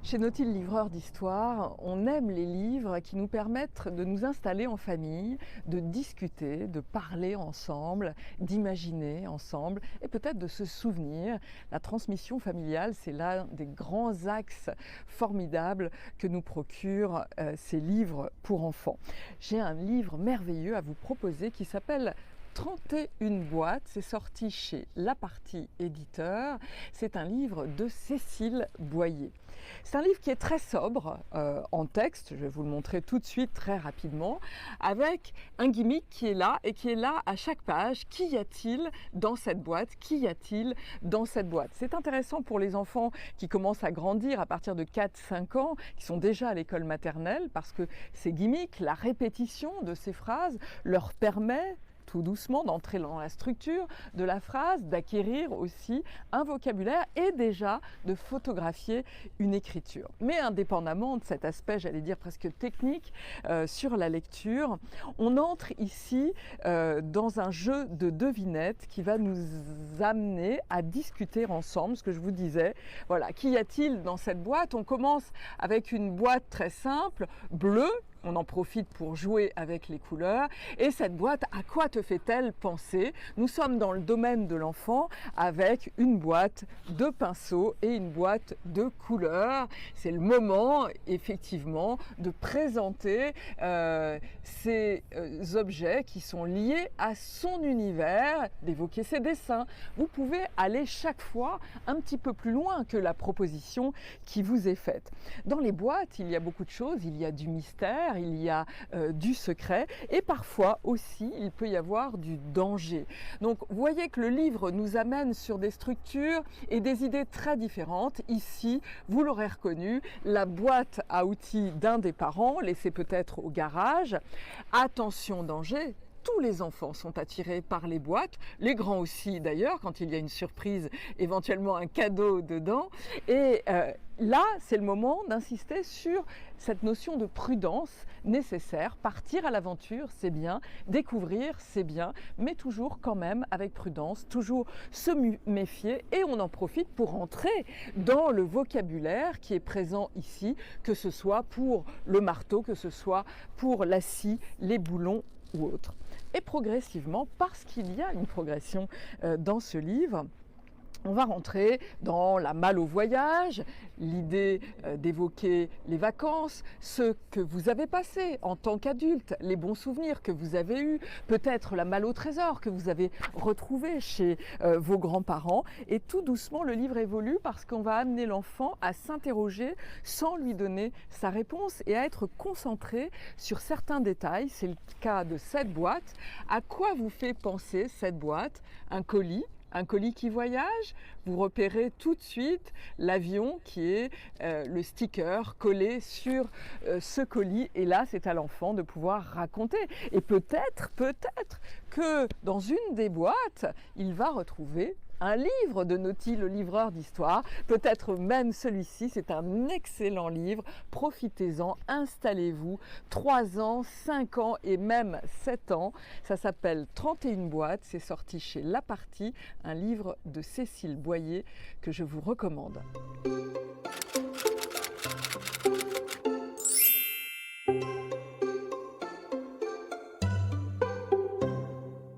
Chez Nautile Livreur d'Histoire, on aime les livres qui nous permettent de nous installer en famille, de discuter, de parler ensemble, d'imaginer ensemble et peut-être de se souvenir. La transmission familiale, c'est l'un des grands axes formidables que nous procurent ces livres pour enfants. J'ai un livre merveilleux à vous proposer qui s'appelle 31 boîtes, c'est sorti chez La Partie Éditeur. C'est un livre de Cécile Boyer. C'est un livre qui est très sobre en texte, je vais vous le montrer tout de suite très rapidement, avec un gimmick qui est là et qui est là à chaque page. Qu'y a-t-il dans cette boîte? Qu'y a-t-il dans cette boîte? C'est intéressant pour les enfants qui commencent à grandir à partir de 4-5 ans, qui sont déjà à l'école maternelle, parce que ces gimmicks, la répétition de ces phrases leur permet tout doucement d'entrer dans la structure de la phrase, d'acquérir aussi un vocabulaire et déjà de photographier une écriture. Mais indépendamment de cet aspect, j'allais dire presque technique, sur la lecture, on entre ici dans un jeu de devinettes qui va nous amener à discuter ensemble, ce que je vous disais. Voilà, qu'y a-t-il dans cette boîte? On commence avec une boîte très simple, bleue. On en profite pour jouer avec les couleurs. Et cette boîte, à quoi te fait-elle penser? Nous sommes dans le domaine de l'enfant avec une boîte de pinceaux et une boîte de couleurs. C'est le moment, effectivement, de présenter ces objets qui sont liés à son univers, d'évoquer ses dessins. Vous pouvez aller chaque fois un petit peu plus loin que la proposition qui vous est faite. Dans les boîtes, il y a beaucoup de choses. Il y a du mystère, il y a du secret et parfois aussi il peut y avoir du danger. Donc vous voyez que le livre nous amène sur des structures et des idées très différentes. Ici, vous l'aurez reconnu, la boîte à outils d'un des parents, laissée peut-être au garage. Attention, danger! Tous les enfants sont attirés par les boîtes, les grands aussi d'ailleurs, quand il y a une surprise, éventuellement un cadeau dedans. Et là, c'est le moment d'insister sur cette notion de prudence nécessaire. Partir à l'aventure, c'est bien, découvrir, c'est bien, mais toujours quand même avec prudence, toujours se méfier. Et on en profite pour entrer dans le vocabulaire qui est présent ici, que ce soit pour le marteau, que ce soit pour la scie, les boulons ou autre. Et progressivement, parce qu'il y a une progression dans ce livre, on va rentrer dans la malle au voyage, l'idée d'évoquer les vacances, ce que vous avez passé en tant qu'adulte, les bons souvenirs que vous avez eus, peut-être la malle au trésor que vous avez retrouvé chez vos grands-parents. Et tout doucement, le livre évolue parce qu'on va amener l'enfant à s'interroger sans lui donner sa réponse et à être concentré sur certains détails. C'est le cas de cette boîte. À quoi vous fait penser cette boîte? Un colis? Un colis qui voyage, vous repérez tout de suite l'avion qui est le sticker collé sur ce colis. Et là, c'est à l'enfant de pouvoir raconter. Et peut-être que dans une des boîtes, il va retrouver un livre de Nautile, le livreur d'histoire, peut-être même celui-ci, c'est un excellent livre, profitez-en, installez-vous, 3 ans, 5 ans et même 7 ans, ça s'appelle 31 boîtes, c'est sorti chez La Partie, un livre de Cécile Boyer que je vous recommande.